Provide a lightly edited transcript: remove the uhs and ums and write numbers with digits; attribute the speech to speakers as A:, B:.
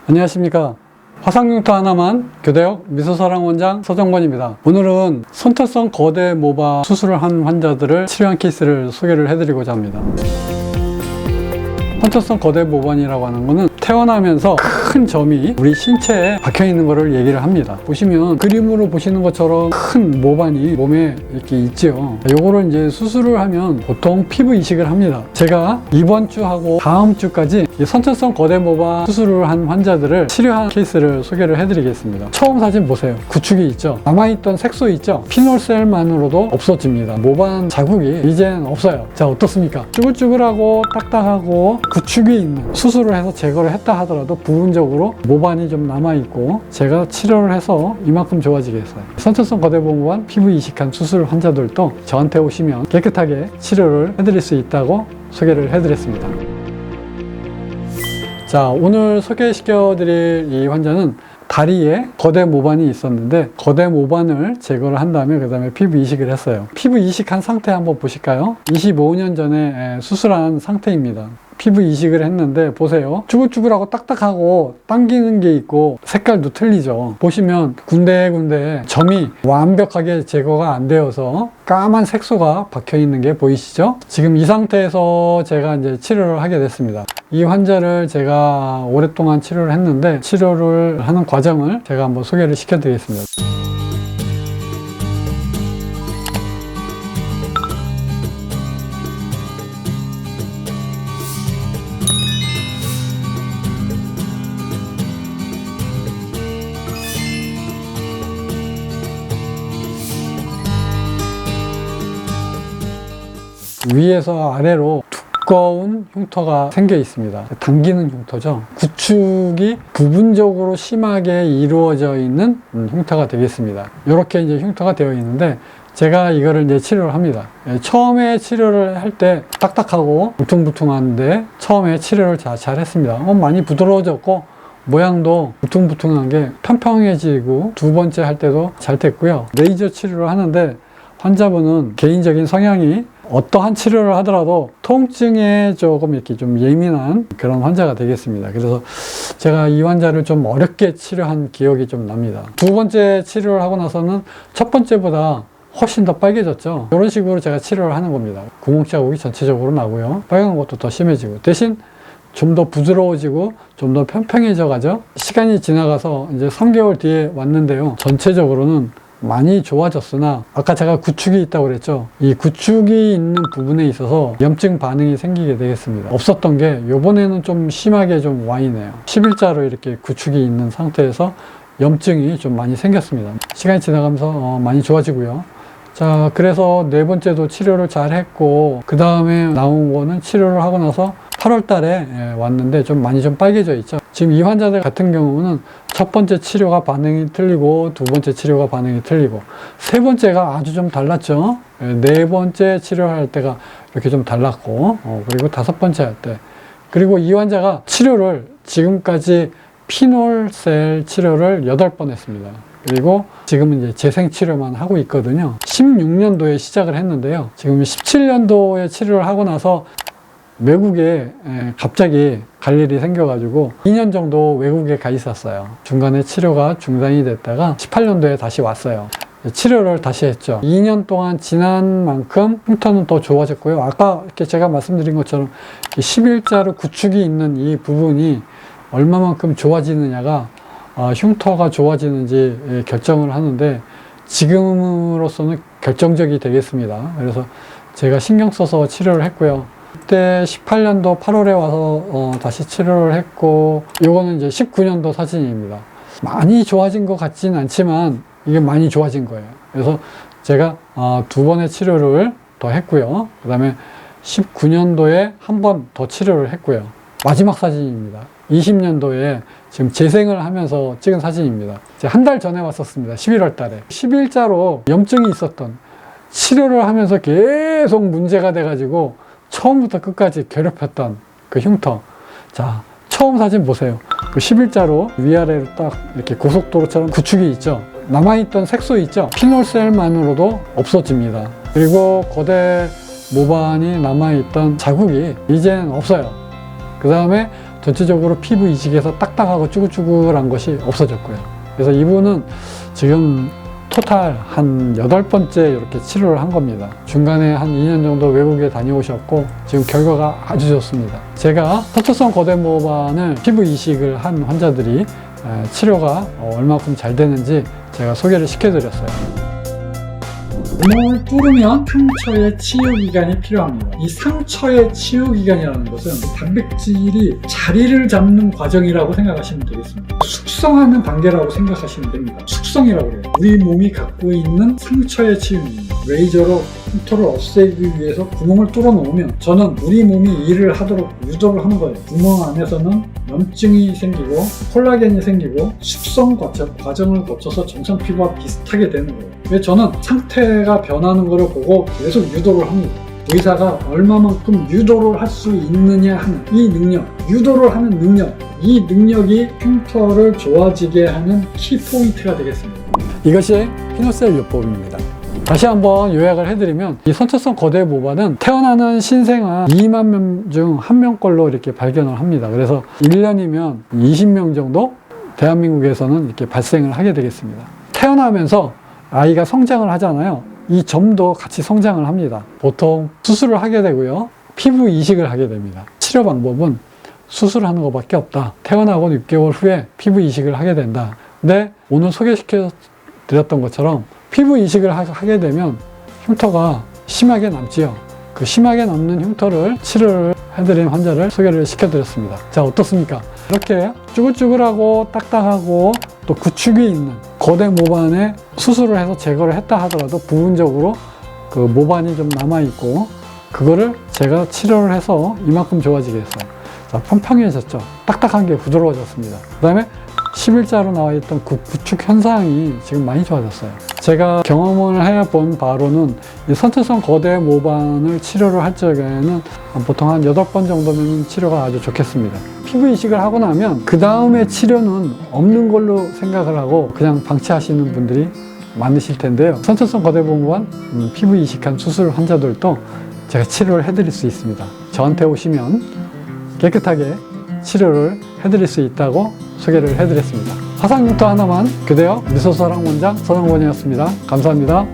A: 안녕하십니까. 화상흉터 하나만 교대역 미소사랑 원장 서정권입니다. 오늘은 선천성 거대 모발 수술을 한 환자들을 치료한 케이스를 소개를 해드리고자 합니다. 선천성 거대 모반이라고 하는 거는 태어나면서 큰 점이 우리 신체에 박혀 있는 것을 얘기를 합니다. 보시면 그림으로 보시는 것처럼 큰 모반이 몸에 이렇게 있지요. 요거를 이제 수술을 하면 보통 피부 이식을 합니다. 제가 이번 주하고 다음 주까지 선천성 거대 모반 수술을 한 환자들을 치료한 케이스를 소개를 해드리겠습니다. 처음 사진 보세요. 구축이 있죠. 남아있던 색소 있죠. 피놀셀만으로도 없어집니다. 모반 자국이 이젠 없어요. 자, 어떻습니까? 쭈글쭈글하고 딱딱하고 구축이 있는, 수술을 해서 제거를 했다 하더라도 부분적으로 모반이 좀 남아있고 제가 치료를 해서 이만큼 좋아지겠어요. 선천성 거대 모반 피부 이식한 수술 환자들도 저한테 오시면 깨끗하게 치료를 해드릴 수 있다고 소개를 해드렸습니다. 자, 오늘 소개시켜드릴 이 환자는 다리에 거대 모반이 있었는데 거대 모반을 제거를 한 다음에 그 다음에 피부 이식을 했어요. 피부 이식한 상태 한번 보실까요? 25년 전에 수술한 상태입니다. 피부 이식을 했는데 보세요. 쭈글쭈글하고 딱딱하고 당기는 게 있고 색깔도 틀리죠. 보시면 군데군데 점이 완벽하게 제거가 안 되어서 까만 색소가 박혀 있는 게 보이시죠? 지금 이 상태에서 제가 이제 치료를 하게 됐습니다. 이 환자를 제가 오랫동안 치료를 했는데 치료를 하는 과정을 제가 한번 소개를 시켜드리겠습니다. 위에서 아래로 두꺼운 흉터가 생겨 있습니다. 당기는 흉터죠. 구축이 부분적으로 심하게 이루어져 있는 흉터가 되겠습니다. 이렇게 이제 흉터가 되어 있는데 제가 이거를 이제 치료를 합니다. 처음에 치료를 할 때 딱딱하고 울퉁불퉁한데 처음에 치료를 잘 했습니다. 많이 부드러워졌고 모양도 울퉁불퉁한 게 평평해지고 두 번째 할 때도 잘 됐고요. 레이저 치료를 하는데 환자분은 개인적인 성향이 어떠한 치료를 하더라도 통증에 조금 이렇게 좀 예민한 그런 환자가 되겠습니다. 그래서 제가 이 환자를 좀 어렵게 치료한 기억이 좀 납니다. 두 번째 치료를 하고 나서는 첫 번째보다 훨씬 더 빨개졌죠. 이런 식으로 제가 치료를 하는 겁니다. 구멍 자국이 전체적으로 나고요. 빨간 것도 더 심해지고 대신 좀 더 부드러워지고 좀 더 평평해져 가죠. 시간이 지나가서 이제 3개월 뒤에 왔는데요. 전체적으로는 많이 좋아졌으나 아까 제가 구축이 있다고 그랬죠. 이 구축이 있는 부분에 있어서 염증 반응이 생기게 되겠습니다. 없었던 게 이번에는 좀 심하게 좀 와 있네요. 10일자로 이렇게 구축이 있는 상태에서 염증이 좀 많이 생겼습니다. 시간이 지나가면서 많이 좋아지고요. 자, 그래서 네 번째도 치료를 잘 했고 그 다음에 나온 거는 치료를 하고 나서 8월 달에 왔는데 좀 많이 좀 빨개져 있죠. 지금 이 환자들 같은 경우는 첫 번째 치료가 반응이 틀리고 두 번째 치료가 반응이 틀리고 세 번째가 아주 좀 달랐죠. 네 번째 치료할 때가 이렇게 좀 달랐고 그리고 다섯 번째 할 때 그리고 이 환자가 치료를 지금까지 피놀셀 치료를 8번 했습니다. 그리고 지금은 이제 재생치료만 하고 있거든요. 16년도에 시작을 했는데요. 지금 17년도에 치료를 하고 나서 외국에 갑자기 갈 일이 생겨가지고 2년 정도 외국에 가 있었어요. 중간에 치료가 중단이 됐다가 18년도에 다시 왔어요. 치료를 다시 했죠. 2년 동안 지난 만큼 흉터는 더 좋아졌고요. 아까 이렇게 제가 말씀드린 것처럼 11자로 구축이 있는 이 부분이 얼마만큼 좋아지느냐가 흉터가 좋아지는지 결정을 하는데 지금으로서는 결정적이 되겠습니다. 그래서 제가 신경 써서 치료를 했고요. 그때 18년도 8월에 와서 다시 치료를 했고 이거는 이제 19년도 사진입니다. 많이 좋아진 것 같진 않지만 이게 많이 좋아진 거예요. 그래서 제가 두 번의 치료를 더 했고요. 그 다음에 19년도에 한 번 더 치료를 했고요. 마지막 사진입니다. 20년도에 지금 재생을 하면서 찍은 사진입니다. 한 달 전에 왔었습니다. 11월 달에. 11자로 염증이 있었던 치료를 하면서 계속 문제가 돼가지고 처음부터 끝까지 괴롭혔던 그 흉터. 자, 처음 사진 보세요. 그 11자로 위아래로 딱 이렇게 고속도로처럼 구축이 있죠. 남아있던 색소 있죠. 피놀셀만으로도 없어집니다. 그리고 거대 모반이 남아있던 자국이 이제는 없어요. 그 다음에 전체적으로 피부 이식에서 딱딱하고 쭈글쭈글한 것이 없어졌고요. 그래서 이분은 지금 토탈 한 8번째 이렇게 치료를 한 겁니다. 중간에 한 2년 정도 외국에 다녀오셨고 지금 결과가 아주 좋습니다. 제가 선천성 거대 모반을 피부 이식을 한 환자들이 치료가 얼마큼 잘 되는지 제가 소개를 시켜드렸어요. 구멍을 뚫으면 상처의 치유 기간이 필요합니다. 이 상처의 치유 기간이라는 것은 단백질이 자리를 잡는 과정이라고 생각하시면 되겠습니다. 숙성하는 단계라고 생각하시면 됩니다. 숙성이라고 해요. 우리 몸이 갖고 있는 상처의 치유입니다. 레이저로 흉터를 없애기 위해서 구멍을 뚫어 놓으면 저는 우리 몸이 일을 하도록 유도를 하는 거예요. 구멍 안에서는 염증이 생기고 콜라겐이 생기고 숙성 과정을 거쳐서 정상 피부와 비슷하게 되는 거예요. 왜 저는 상태가 변하는 것을 보고 계속 유도를 합니다. 의사가 얼마만큼 유도를 할 수 있느냐 하는 이 능력, 유도를 하는 능력, 이 능력이 흉터를 좋아지게 하는 키포인트가 되겠습니다. 이것이 피노셀 요법입니다. 다시 한번 요약을 해드리면 이 선천성 거대 모반은 태어나는 신생아 2만 명 중 1명꼴로 이렇게 발견을 합니다. 그래서 1년이면 20명 정도 대한민국에서는 이렇게 발생을 하게 되겠습니다. 태어나면서 아이가 성장을 하잖아요. 이 점도 같이 성장을 합니다. 보통 수술을 하게 되고요. 피부 이식을 하게 됩니다. 치료 방법은 수술하는 것밖에 없다. 태어나고 6개월 후에 피부 이식을 하게 된다. 근데 오늘 소개시켜 드렸던 것처럼 피부 이식을 하게 되면 흉터가 심하게 남지요. 그 심하게 남는 흉터를 치료를 해드린 환자를 소개를 시켜드렸습니다. 자, 어떻습니까? 이렇게 쭈글쭈글하고 딱딱하고 또 구축이 있는 거대 모반에 수술을 해서 제거를 했다 하더라도 부분적으로 그 모반이 좀 남아있고 그거를 제가 치료를 해서 이만큼 좋아지게 했어요. 자, 평평해졌죠. 딱딱한 게 부드러워졌습니다. 그 다음에 11자로 나와 있던 그 구축 현상이 지금 많이 좋아졌어요. 제가 경험을 해본 바로는 이 선천성 거대 모반을 치료를 할 적에는 보통 한 8번 정도면 치료가 아주 좋겠습니다. 피부 이식을 하고 나면 그 다음에 치료는 없는 걸로 생각을 하고 그냥 방치하시는 분들이 많으실 텐데요. 선천성 거대 모반 피부 이식한 수술 환자들도 제가 치료를 해드릴 수 있습니다. 저한테 오시면 깨끗하게 치료를 해드릴 수 있다고 소개를 해드렸습니다. 화상 흉터 하나만 교대역 미소서랑 원장 서정권이었습니다. 감사합니다.